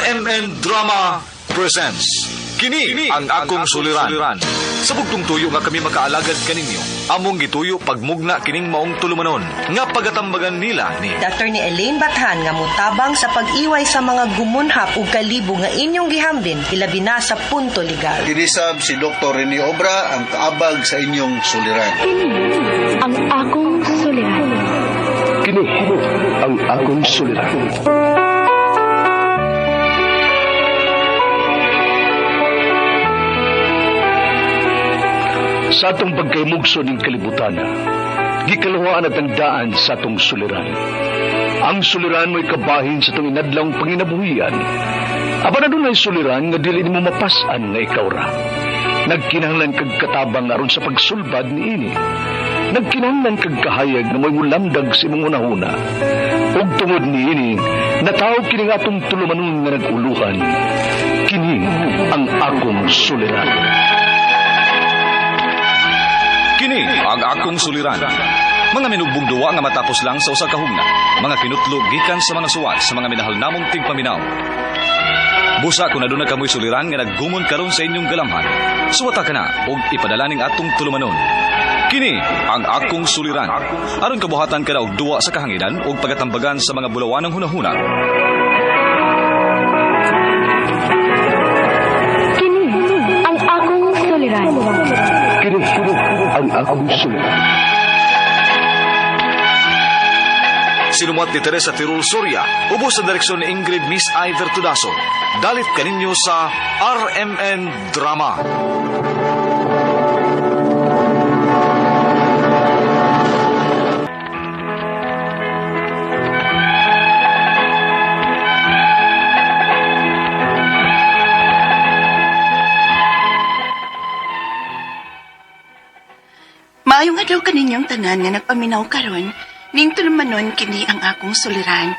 RMN Drama presents Kini ang akong suliran. Sa bugtong tuyo nga kami makaalagad kaninyo, among gituyo pagmugna kining maong tulumanon nga pagatambagan nila ni Dr. ni Elaine Bathan nga mutabang sa pag-iway sa mga gumunhap ug kalibo nga inyong gihambin ilabi na sa punto legal. Kinisab si Dr. Rene Obra ang kaabag sa inyong suliran. Ang akong suliran. Kini ang akong suliran. Sa atong pagkaymugso ng kalibutan, gikalawaan at ang daan sa atong suliran. Ang suliran mo'y kabahin sa itong inadlang panginabuhian. Aba na doon ay suliran nga dili mo mapasan nga ikaw ra. Nagkinahanglan kag katabang aron sa pagsulbad ni ini. Nagkinahanglan kag kahayag na mo'y mulamdag sa imong unahuna. Ug tungod ni ini, natawag kini nga atong tulumanon nga naguluhan. Kini ang akong suliran. Kini ang akong suliran. Mga minugbong duwa nga matapos lang sa usa ka hugna. Mga kinutlog gikan sa mga suwat sa mga minahal namong tigpaminaw. Busa kung aduna kamoy suliran nga naggumon karon sa inyong galamhan. Suwata ka na ug ipadala ning atong tulumanon. Kini ang akong suliran. Aron kabuhatan ka na og duwa sa kahanginan ug pagatambagan sa mga bulawanong hunahuna. Kini ang akong suliran. Kini ang akong suliran. Sinumat ni Teresa Tirul Soria, ubos sa direksyon ni Ingrid Miss Iver Tudaso. Dalit kaninyo sa RMN Drama. Maayong adlaw kaninyong tanan nga nagpaminaw karon, ning tulumanon kini ang akong suliran.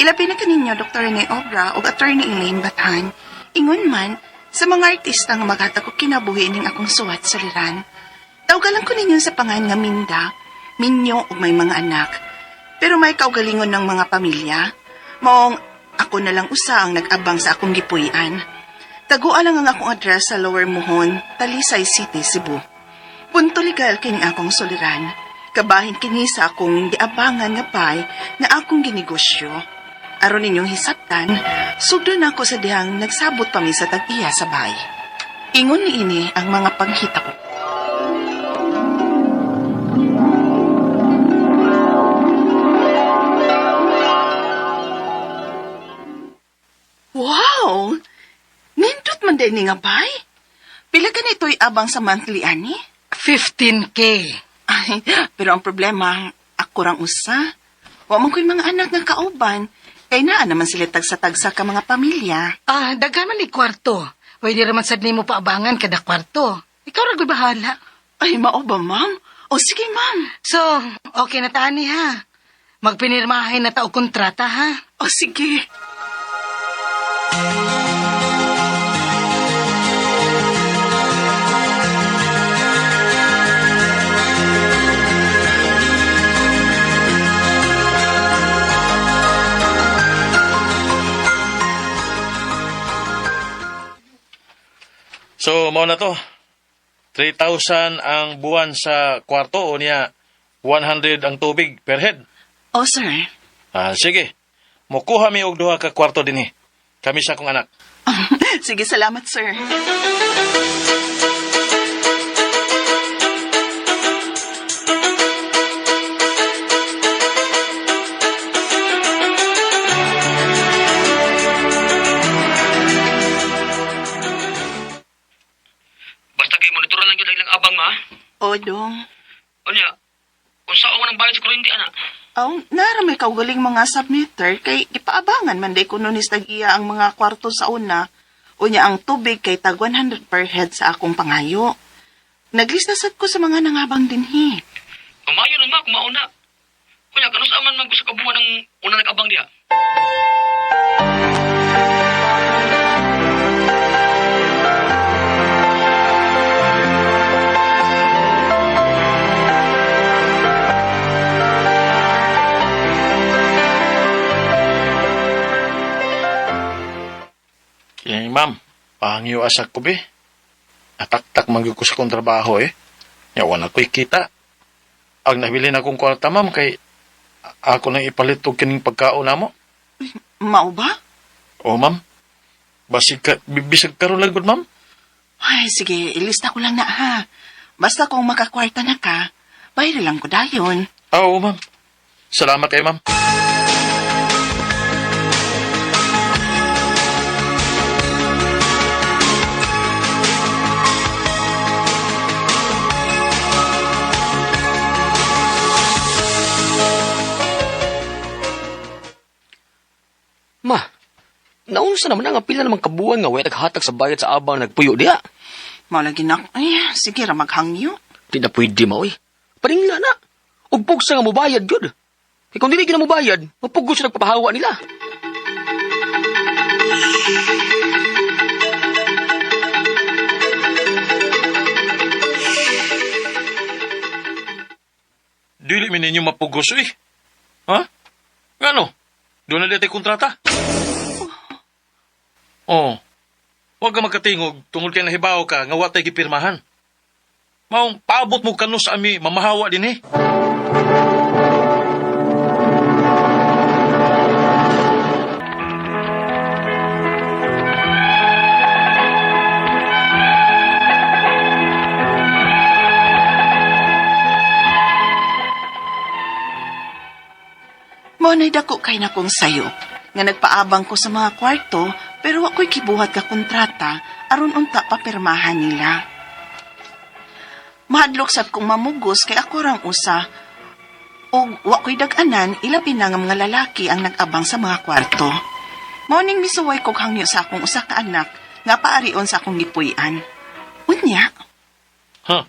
Ilabi na kaninyo Dr. Rene Obra ug Attorney Elaine Bathan. Ingon man sa mga artista nga maghatag og kinabuhi ning akong suwat suliran. Tawgalan ko ninyo sa pangan nga Minda, Minyo ug may mga anak. Pero may kaugalingon ng mga pamilya. Maong ako na lang usa ang nag-abang sa akong gipuy-an. Taguan lang ang akong address sa Lower Mohon, Talisay City, Cebu. Punto legal kining akong suliran. Kabahin kini sa akong giabangan nga pay nga akong ginegosyo. Aron ninyong hisabtan, sugdo na ako sa dihang nagsabot pa mi sa tag-iya sa bay. Ingon ni ini ang mga panghita ko. Wow! Nindot man din ni nga bay? Pila ka nito'y abang sa monthly ani? 15K. Ay, pero ang problema, ako rang usa. Wa man ko'y mga anak nga kauban. Kay naa naman sila tagsa-tagsa ka mga pamilya. Daghan man ni kwarto. Pwede raman sad nimo paabangan kada kwarto. Ikaw ra gyud bahala. Ay, mao ba, ma'am? O sige, ma'am. So, okay na tani ha. Magpinirmahay na ta og kontrata ha. O sige. So, mao na to. 3,000 ang buwan sa kwarto o niya 100 ang tubig per head. O, sir. Sige. Mukuha mi og duha ka kwarto dinhi. Kami sa akong anak. Sige, salamat, sir. Basta kay monitoran lang yun lang abang ma. O, dong. O niya, kung saan mo nang bayad sa kuryente, anak. Naramay kaugaling mga submitter kay ipaabangan man day kuno ni tag-iya ang mga kwarto sa una. Unya ang tubig kay tag 100 per head sa akong pangayo. Naglista sad ko sa mga nangabang dinhi. Kumayo nun ma, kumauna. Kunya, kanus aman man gusto kabuhan ng una nag-abang diha. Ni ma'am, pangyo asak ko be. Atak-tak mangyog ko sa kong trabaho eh. Yawan ako'y kita. Ang nabilin akong kwarta ma'am kay ako nang ipalit og kining pagkaon namo. Mao ba? O ma'am, bisag karon lang gud ma'am. Ay, sige, ilista ko lang na ha. Basta kung makakwarta na ka, bayra lang ko dayon. Oo ma'am. Salamat kayo ma'am. Ma, naunsa naman ang pila namang kabuan nga way naghatag sa bayad sa abang nagpuyo diha. Malagi na, ay, sige ra maghangyo. Di na pwede ma, oy. Paringla na. Ug pugsa nga mobayad gyud. E kung dili gina mobayad, mapugos sa nagpapahawa nila. Dili mi ninyo mapugos eh. Ha? Ngano? Doon na dito kontrata? Oh. Huwag ka magkatingog tungod kay nahibaw ka nga watay gipirmahan. Maong paabot mo kanus sa ami mamahawa din eh. Mo nay dako kay na kong sayo nga nagpaabang ko sa mga kwarto pero ako'y kibuhat ka kontrata aron unta papirmahan nila. Mahadlok sab kong mamugos kay ako rang usa og wa ko'y dag-anan ilabi na nga mga lalaki ang nag-abang sa mga kwarto. Mao ning misuway kog hangyo sa akong usa ka anak nga paarion sa akong gipuy-an. Unya, Ha?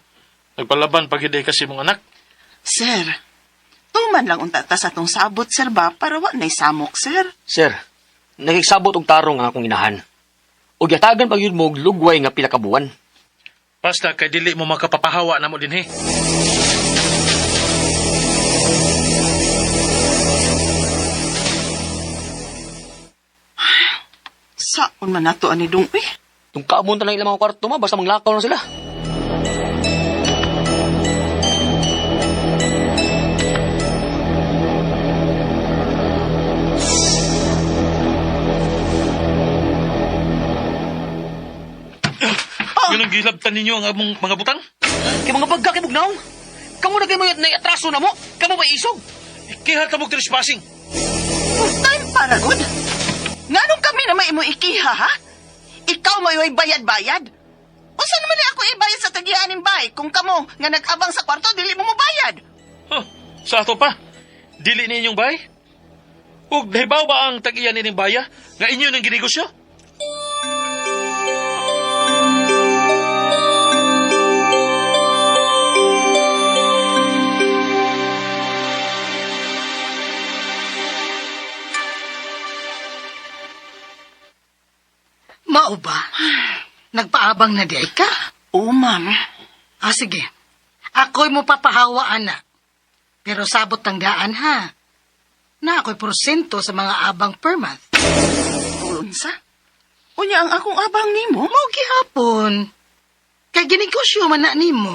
Nagpalaban pag hindi kasi mong anak? sir, tuman lang unta ta sa tong sabot, sir ba, para wa na'y samok, sir. Sir, nakiksabot og tarong ang akong inahan. Ug yatagan pa gyud mo og lugway nga pila ka buwan. Basta kay dili mo makapapahawa na mo din eh. Saon man nato ani dong, Tung kaabon ta lang ilang mga kwarto ma, basta manglakaw na sila. Yun ang gilabtan ninyo ang among mga butang? Kay mga bagga kay bugnaw. Kamu na kay mo na atraso na mo. Kamu ba isog? Ikiha ka mo trespassing. Time para good. Nganong kami na may mo ikiha, ha? Ikaw may bayad-bayad? Usa naman ako ibayad sa tagianing bay kung kamo nga nag-abang sa kwarto dili mo mobayad. Huh, sa ato pa. Dili ninyong bay? Ug nahibaw ba ang tag-iyan nining baya nga inyo nang ginegosyo? Mao ba? Nagpaabang na di ay ka? Oo, ma'am. Ah, sige. Ako'y mo papahawaan na. Pero sabot ang daan, ha? Na ako'y porsyento sa mga abang per month. Unsa? Unya ang akong abang nimo? Mao gihapon. Kay ginegosyo man na nimo.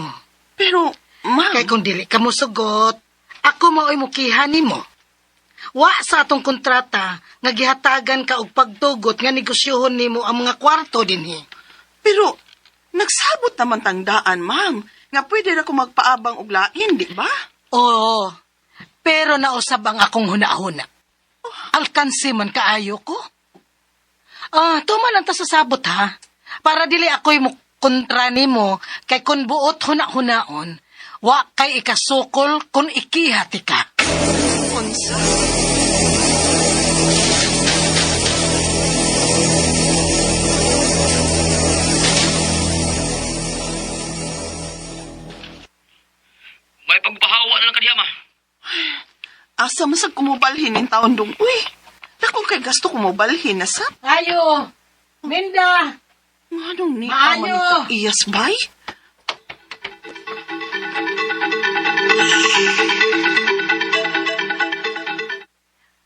Pero, ma'am, Kay kung dili ka mo sugot, ako mao'y mukihan nimo. Wa sa atong kontrata nga gihatagan ka og pagtugot nga negosyohon nimo ang mga kwarto dinhi. pero nagsabot naman tangdaan, ma'am, nga pwede na ko magpaabang og lain, di ba? Oo. Pero nausab ang akong hunahuna. Alkansi man kaayo ko. Tuman ang ta sa sabot ha. Para dili ako'y mo kontra nimo kay kun buot huna-hunaon, wa kay ikasukol kun ikihati ka. Unsa? May pagpahawa na lang kadiya ma. Asa masag kumubalhin in taon dong, uy. Dako kay gasto kumubalhin na sa. Ayo! Minda! Anong ni Maayo! aman ito iyas bay?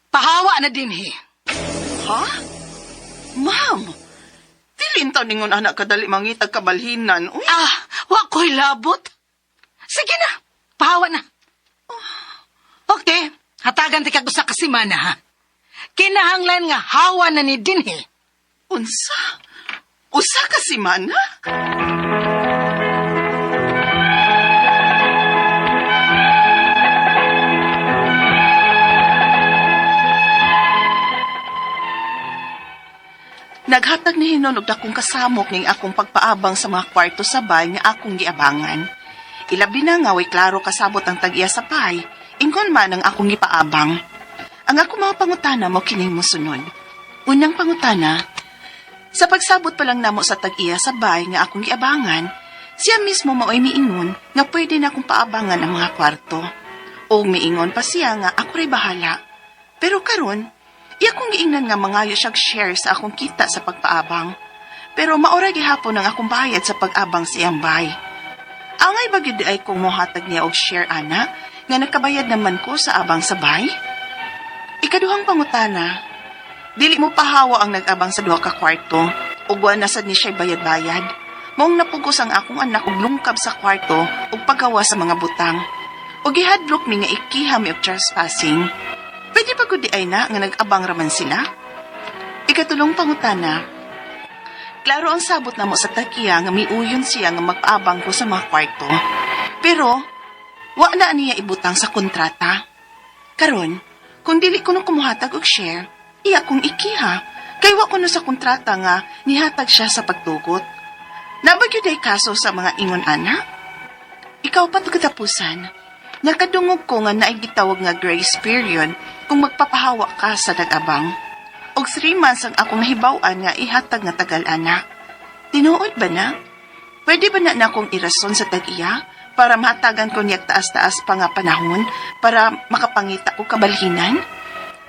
Pahawa na dinhi. Ha? Ma'am, Hintaw ningon anak kadali mangitag kabalhinan. Uy, Wa ko'y labot. Sige na, pahawa na. Okay, hatagan ti kag usa ka semana ha. Kinahanglan nga hawa na ni dinhi. unsa? Usa ka semana? Naghatag ni Hinon og dakong kasamok ning akong pagpaabang sa mga kwarto sa bay nga akong giabangan. Ilabi na nga way klaro kasabot ang tag-iya sa bay, ingon man ang akong gipaabang. Ang akong mga pangutana mo kining mosunod. Unang pangutana, sa pagsabot pa lang namo sa tag-iya sa bay nga akong giabangan, siya mismo maoy miingon nga pwede na akong paabangan ang mga kwarto. O miingon pa siya nga ako ray bahala. Pero karon, iya kong giingnan nga mangayo siyag share sa akong kita sa pagpaabang. Pero maura gihapon ang akong bayad sa pag-abang sa iyang bay. Angay ba gyud ay kung mohatag niya og share ana nga nakabayad naman ko sa abang sa bay? Ikaduhang pangutana, dili mo pahawa ang nag-abang sa duha ka kwarto ug wa na sad ni siya bayad-bayad. Maong napugos ang akong anak og lungkab sa kwarto ug paggawa sa mga butang. Ug gihadlok mi nga ikiham og trespassing. Pwede pa gud di ay na nga nag-abang raman sila? Ikatulong pangutana, klaro ang sabot namo sa takiya nga miuyon siya nga mag-abang ko sa mga kwarto. Pero, wa na niya ibutang sa kontrata. Karon, kung dili ko nung kumuhatag og share, iya kong ikiha. Kay wa ko no sa kontrata nga nihatag siya sa pagtugot. Nabagyo day kaso sa mga ingon ana? Ikaw pa katapusan. Nakadungog ko nga naay gitawag nga grace period kung magpapahawa ka sa nag-abang. Og 3 months ang akong nahibaw-an nga ihatag nga tagal-ana. Tinuod ba na? Pwede ba na akong irason sa tag-iya para mahatagan ko niyag taas-taas pa nga panahon para makapangita ko kabalhinan?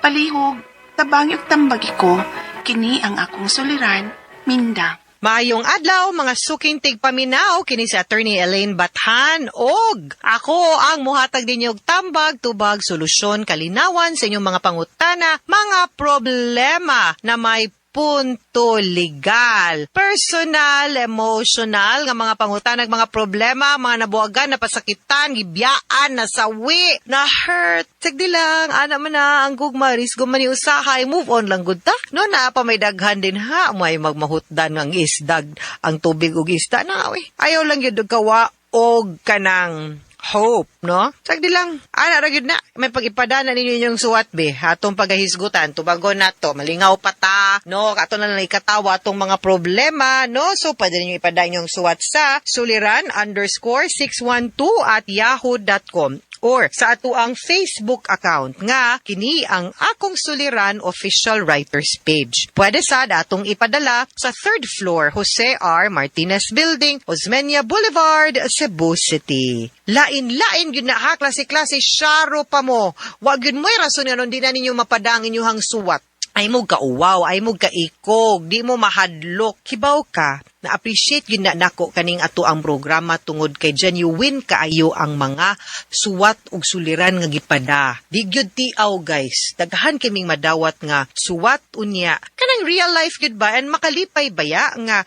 Palihog, tabangi og tambagi ko, kini ang akong suliran, Minda. Maayong adlaw, mga suking tigpaminaw, kini si Attorney Elaine Bathan, og ako ang muhatag dinyog tambag, tubag, solusyon, kalinawan sa inyong mga pangutana, mga problema na may punto legal, personal, emotional, nga mga pangutanag, mga problema, mga nabuagan, napasakitan, gibiyaan, nasawi, na-hurt. Sagdi lang, ana man na, ang gugma, risgo man ni usahay, move on lang gud ta. No, na pa may daghan din ha, may magmahutdan ng isdag, ang tubig ug isda na, ayaw lang yun kawa, og kanang hope, no? Sagdi lang, ana ra gyud na, may pag-ipadana ninyo yung suwat be, atong pagahisgutan, tubagon nato, malingaw pa ta, no? Ato na lang ikatawa atong mga problema, no? So, pwede ninyo ipadaan yung suwat sa suliran_612@yahoo.com or sa ato ang Facebook account nga kini ang Akong Suliran official writers page. Pwede sad atong ipadala sa 3rd floor Jose R. Martinez Building, Osmeña Boulevard, Cebu City. Lain-lain gyud na ha, klase-klase syaro pa mo. Wag gyud mo'y rason nga di na ninyo mapadang inyong suwat. Ay mo kauwaw, ay mo kaikog, di mo mahadlok. Kibaw ka, na-appreciate yun na nako kaning ato ang programa tungod kay genuine kaayo ang mga suwat ug suliran nga gipada. Di gyud tiaw guys, daghan kaming madawat nga suwat unya. Kanang real life gyud ba and makalipay baya nga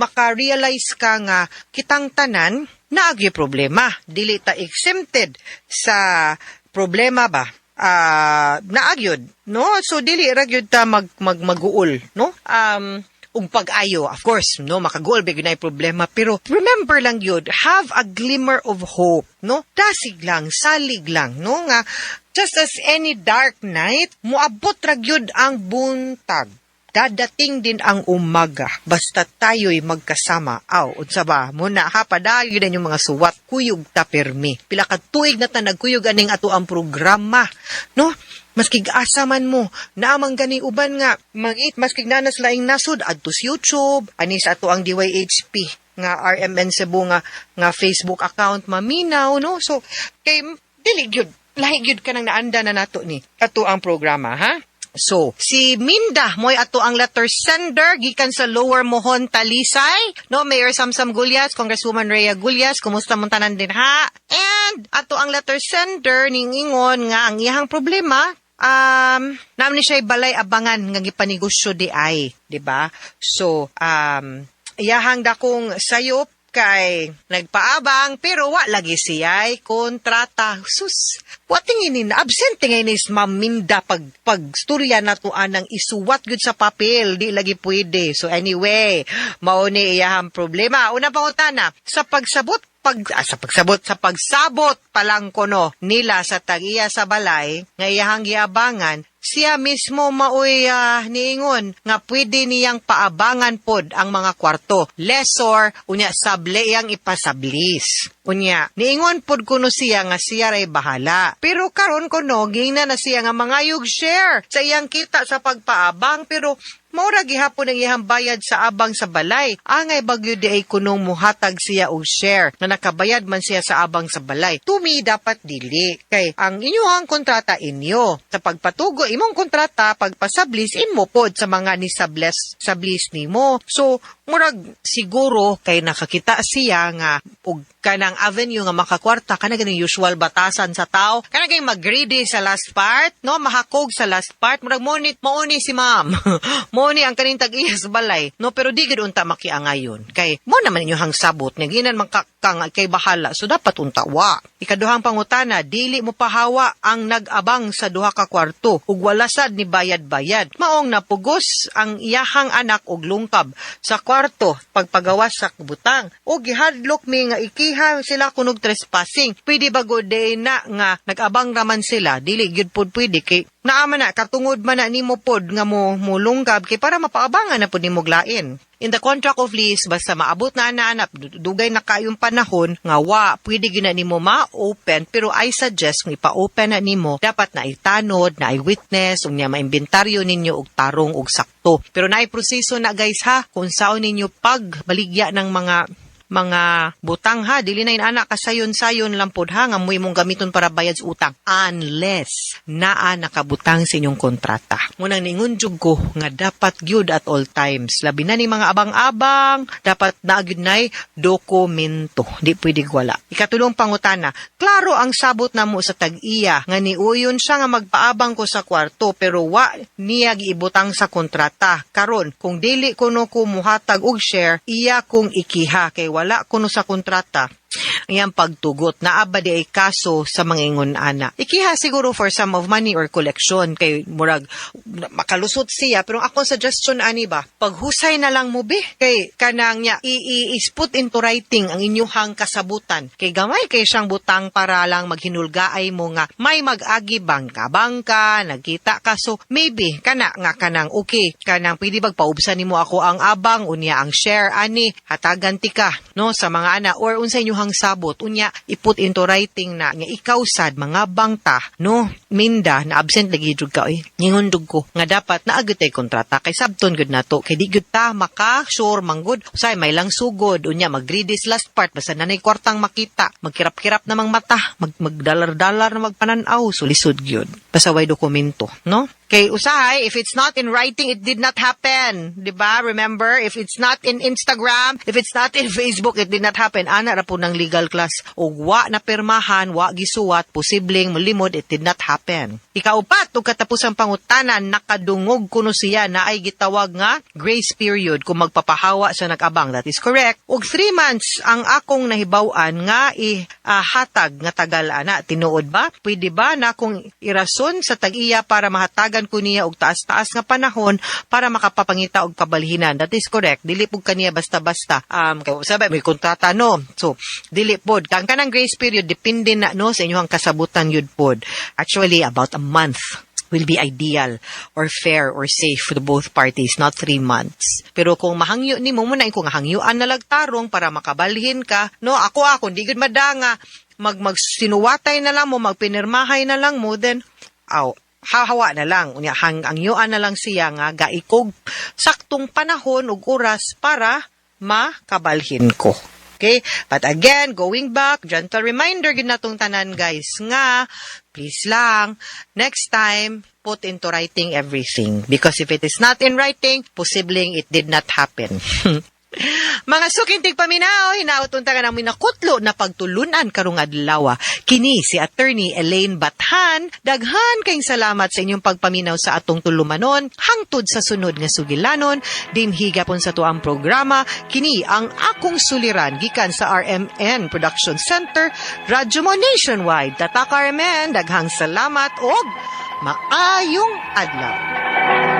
maka-realize ka nga kitang tanan naagyo problema. Dili ta exempted sa problema ba? Naagyod, no? So, dili ragyod ta maguol, no? Ug pag-ayo, of course, no? Makaguol, bigyan na problema. Pero, remember lang yun, have a glimmer of hope, no? Dasig lang, salig lang, no? Nga, just as any dark night, muabot ragyod ang buntag. Dadating din ang umaga, basta tayo'y magkasama. Unsa ba? Muna, padayo din yung mga suwat, kuyog ta permi. Pila ka tuig na ta nagkuyog aning ato ang programa, no? Maski asa man mo, naamang gani uban nga, maski nanas laing nasud, adto sa YouTube, ani sa ato ang DYHP, nga RMN Cebu nga Facebook account, maminaw, no? So, kay, dili gyud, lahi gyud ka nang naanda na nato ni, ato ang programa, ha? So, si Minda, mo'y ato ang letter sender, gikan sa Lower Mohon, Talisay. No, Mayor Samsam Gulyas, Congresswoman Rhea Gulyas, kumusta mong tanan din ha? And, ato ang letter sender, ning ingon nga ang iyang problema, naman ni siya balay abangan nga gipanegosyo di ay, di ba? So, iyahang dakong sayop kay nagpaabang pero wa lagi siya'y kontrata. Sus, wating ini na absent ngayon is maminda pagstorya na to anang isuwat gud sa papel, di lagi pwede. So anyway, mao ni iyahang problema. Una pangutana, sa pagsabot palang kono nila sa tag-iya sa balay nga iyahang giabangan, siya mismo maoy niingon nga pwede niyang paabangan pod ang mga kwarto. Lesor, unya sable iyang ipasablis. Unya, niingon pod kuno siya nga siya ray bahala. Pero karon kuno, gina na siya nga mangayog share sa iyang kita sa pagpaabang, pero maura gihapon ang iyang bayad sa abang sa balay. Angay bagyo di ay kunong muhatag siya og share na nakabayad man siya sa abang sa balay. Tumi dapat dili. Kay ang inyong kontrata inyo. Sa pagpatugo imong kontrata, pagpasablis imo pod sa mga ni sablis nimo. So, murag siguro kay nakakita siya nga og kanang avenue nga makakwarta kana ganing usual batasan sa tao kana kay mag-greedy sa last part no mahakog sa last part murag mauni si ma'am mauni ang kaning tag-iya sa balay no pero di gid unta makiangayon kay mo naman inyo hang sabot nga ginan man kang kay bahala so dapat unta wa. Ikaduhang pangutana, dili mo pahawa ang nag-abang sa duha ka kwarto ug wala sad ni bayad-bayad maong napugos ang iyahang anak og lungkab sa kwarto pagpagawas sa butang o gihadlok mi nga ikiha sila kunog trespassing. Pwede ba gud na nga nag-abang raman sila? Dili gyud pod pwede kay naaman na katungod man na nimo pod nga mo lungkab kay para mapaabangan na pod nimo glain. In the contract of lease, basta maabot na anak, dugay na kayong panahon, nga pwede gyud na nimo ma-open, pero I suggest kung ipa-open na nimo, dapat na itanod, na i-witness, ug niya ma-inventaryo ninyo og tarong og sakto. Pero na proseso na guys ha, kung saan ninyo pagbaligya ng mga butang ha, dili na anak kasayon-sayon lang pod ha, nga mo imong gamiton para bayad sa utang unless naa nakabutang sa inyong kontrata. Munang ningon jud ko nga dapat gyud at all times, labi na ni mga abang-abang, dapat na gyud nay dokumento, di pwede wala. Ikatulong pangutana, klaro ang sabot namo sa tag-iya nga niuyon siya nga magpaabang ko sa kwarto pero wa niya giibutang sa kontrata. Karon kung dili kuno ko muhatag og share, iya kung ikiha kay wala kuno sa kontrata. Iyang pagtugot na abadi ay kaso sa mga ingon ana. Ikiha siguro for sum of money or collection kay murag makalusot siya pero akong suggestion ani ba paghusay na lang mo be kay kanang nya i-put into writing ang inyong kasabutan kay gamay kay siyang butang para lang maghinulgaay mo nga may mag-agi bangka nagkita ka so maybe kanang okay kanang pwede paubsan nimo ako ang abang unya ang share ani hatagan ti ka no sa mga ana or unsa inyong sabot unya iput into writing na nga ikaw sad mga bangta no minda na absent lagi jud ka ningon dug ko nga dapat naagud tay kontrata kay sabton gud nato kay di gud ta maka sure manggod usay may lang sugod unya mag-read last part basta nanay kwartang makita magkirap-kirap namang mata magdalar-dalar na magpanan-aw sulisod gyud basta way dokumento no. Kay usahay, if it's not in writing, it did not happen. Diba? Remember, if it's not in Instagram, if it's not in Facebook, it did not happen. Ana ra po ng legal class. O wa na permahan, wa gisuwat, posibleng malimod, it did not happen. Ikaupat, o katapusang pangutanan, nakadungog kuno siya na ay gitawag nga grace period kung magpapahawa sa nag-abang. That is correct. Og 3 months ang akong nahibawan nga hatag nga tagal ana. Tinuod ba? Pwede ba na akong irason sa tag-iya para mahatagan ko niya og taas-taas nga panahon para makapapangita og kabalhinan. That is correct. Dili pud kaniya basta-basta. Kay sabi may kontrata no. So dili pod kang kanang grace period depende na no sa inyong kasabutan yud pod. Actually about a month will be ideal or fair or safe for the both parties, not 3 months. Pero kung mahangyo ni mo muna kung hangyuan na lagtarong para makabalhin ka, no ako di gud madanga magsinuwatay na lang mo, magpinirmahay na lang mo, then hahawa na lang. Ang yuan na lang siya nga gaikog saktong panahon ug oras para makabalhin ko. Okay? But again, going back, gentle reminder gid natong tanan guys nga please lang, next time, put into writing everything. Because if it is not in writing, posibleng it did not happen. Mga sukintig paminaw, hinautun ta nga ng minakutlo na pagtulunan karong adlaw. Kini si Attorney Elaine Bathan. Daghan kayong salamat sa inyong pagpaminaw sa atong tulumanon hangtod sa sunod nga sugilanon. Dinhi gapon sa tuang programa, kini ang akong suliran gikan sa RMN Production Center, Radyo Mo Nationwide. Tatak RMN, daghang salamat og maayong adlaw.